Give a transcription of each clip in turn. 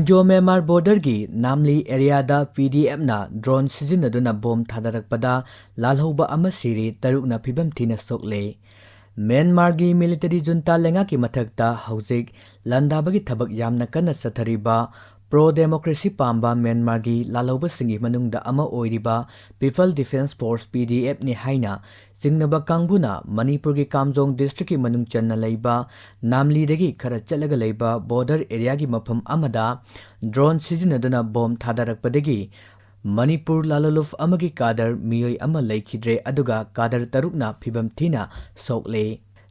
Jo Myanmar border gi namli area da PDF na drone sijinaduna bom thadarakpada lalhouba ama sire tarukna phibam thina sokle Myanmar gi military junta lenga ki mathakta haujik landabagi thabak yamna kana sathariba pro democracy pamba Myanmar gi lalhouba singi manungda ama oiriba People Defense Force PDF ni haina singnaba kangbuna Manipur gi Kamjong district ki manung channa leiba namli dagi khara chalaga leiba border area gi mafam amada drone sijinaduna bom thadarakpadagi Manipur laloluf amagi kadar miyoi ama leikhidre aduga kadar tarukna phibam thina sokle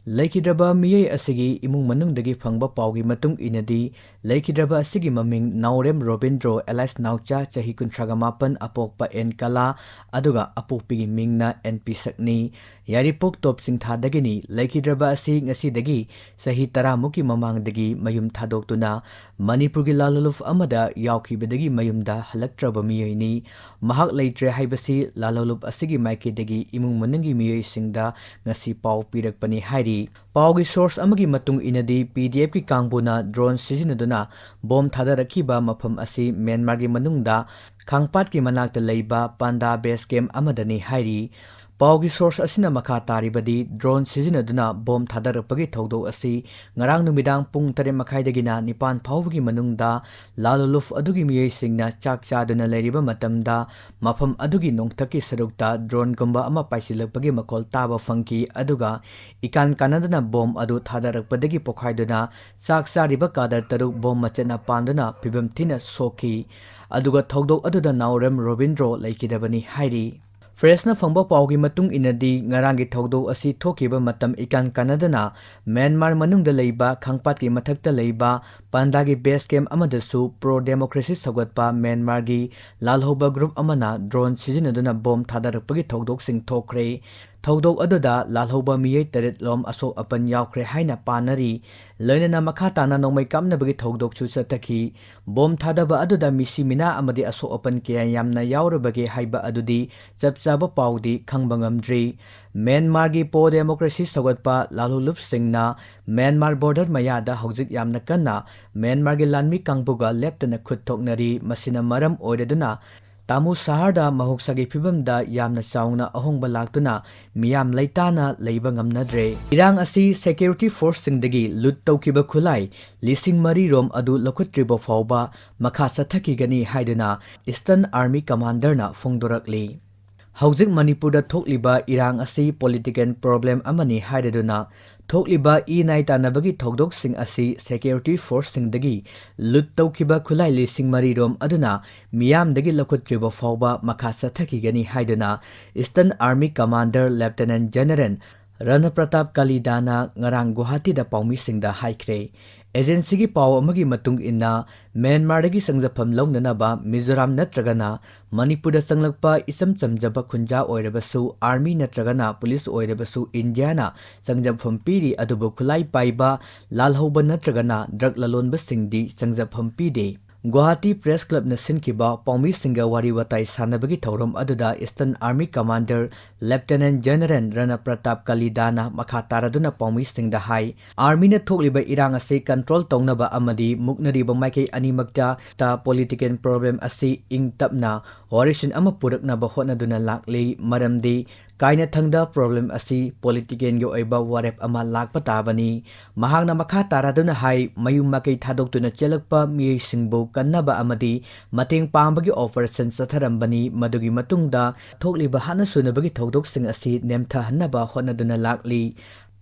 Laikidraba miyai asigi imung manungdagi phangba paugi matung inadi Laikidraba asigi maming Naurem Robindro Elias Naucha chahi kuntragamapan apokpa en kala aduga apokpigi mingna NP sakni yaripok top singthadagini Laikidraba asi ngasidagi sahi taramuki mamangdagi mayum thadoktuna Manipurgi laloluf amada yaukhibadagi mayumda halaktraba miyaini mahak leitre haibasi laloluf asigi maikidagi imung manungi miyai singda ngasi pau pirakpani hairi Paugi source amagi matung inadi PDF ki kangbuna drone sijinaduna bom thadarakiba mafam asi Myanmar gi manungda khangpat ki manakta leiba panda base camp amadani hairi Paugi source asina makha taribadi drone sijinaduna bom thadarakpagi thaudo asi ngarang numidang pung 3:30 nipan phawgi manungda laloluf adugi miyai singna chak chaduna leiriba matamda mafam adugi nongthaki sarukta drone gumba ama paisilakpagi makol taba fangki aduga ikan kanadana bom adu thadarakpadagi pokhaiduna chak chariba kadar taruk bom machena panduna phibam thina sokhi aduga thaudo aduda Naurem Robindro laikidabani hairi Fresna fangba paugi matung inadi ngarangi thaudo asi thokiba matam ikan kanadana Myanmar manungda leiba khangpat ki mathakta leiba pandagi base camp amadasu pro democracy sagatpa Myanmar gi lalhouba group amana drone sijinaduna bom thadarakpagi thaudok sing thokre Thaudok aduda lalhouba miyai taret lom asok apan yaukre haina panari loinana makha tana nongmai kamnabagi thaudok chu sathaki bom thadaba aduda misi mina amadi asok apan kya yamna yaurabage haiba adudi chapchaba paudi khangba ngamdri Myanmar gi po democracy sagatpa lalhulup singna Myanmar border mayada haujik yamna kanna Myanmar gi lanmi kangbuga leptana khut thoknari masina maram oireduna Tamu Saharda mahoksagi phibamda yamna chaungna ahongba laktuna miyam leitana leiba ngamnadre irang asi security force singdagi lut tawkiba khulai lising mari rom adu lokhutribo fawba makha sathaki gani haiduna Eastern Army Commander na phongdorakli Haujik Manipurda thokliba irang asi political problem amani haiduna thokliba inai tanabagi thodok sing asi security force singdagi lut tawkiba khulai lising mari rom aduna miyam dagi lokhutribo fawba makha sathaki gani haiduna Eastern Army Commander Lieutenant General Rana Pratap Kalidana ngarang Guwahati da paumi singda haikre Agency gi paw amagi matung inna Myanmar dagi sangjapam longnanaba Mizoram natragana Manipurda sanglakpa isam chamjaba khunja oirabasu army natragana police oirabasu Indiana sangjapam piri adubu khulai paiba lalhouba natragana drug lalonba singdi sangjapam pide Guwahati Press Club na sinkiba paumi singa wari watai sanabagi thauram aduda Eastern Army Commander Lieutenant General Rana Pratap Kalidana makha taraduna paumi singda hai Army na thokliba irang ase control tongnaba amadi muknariba maikei animakta ta political problem ase ingtapna operation ama puraknaba hotnaduna lakli maramdi kaina thangda problem asi political gi oiba warep ama lakpa tabani mahangna makha taraduna hai mayum makai thadoktuna chelakpa miyai singbo kannaba amadi mateng pambagi operation satharambani madugi matungda thokliba hana sunabagi thodok sing asi nemtha hannaba hotnaduna lakli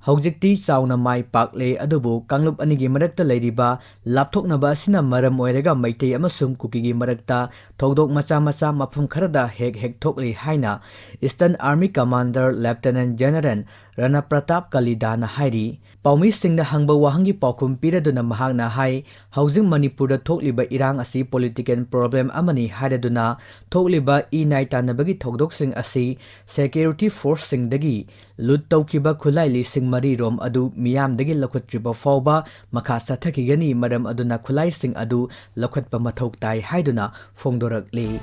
Haujikti chauna mai pakle adubu kanglup anigi marakta leiriba lapthoknaba asina maram oirega maitei amasum kukigi marakta thodok macha macha mafam kharada hek thokli haina Eastern Army Commander Lieutenant General Rana Pratap Kalidana hairi paumi singna hangba wahangi paukhum piraduna mahakna hai haujing Manipurda thokliba irang asi political problem amani haiduna thokliba inai tanabagi thodok sing asi security force singdagi lut tawkiba khulai lising mari rom adu miyamdagi lokhutriba fawba makha sathakigani maram aduna khulai sing adu lokhutpa mathok tai haiduna phongdorakli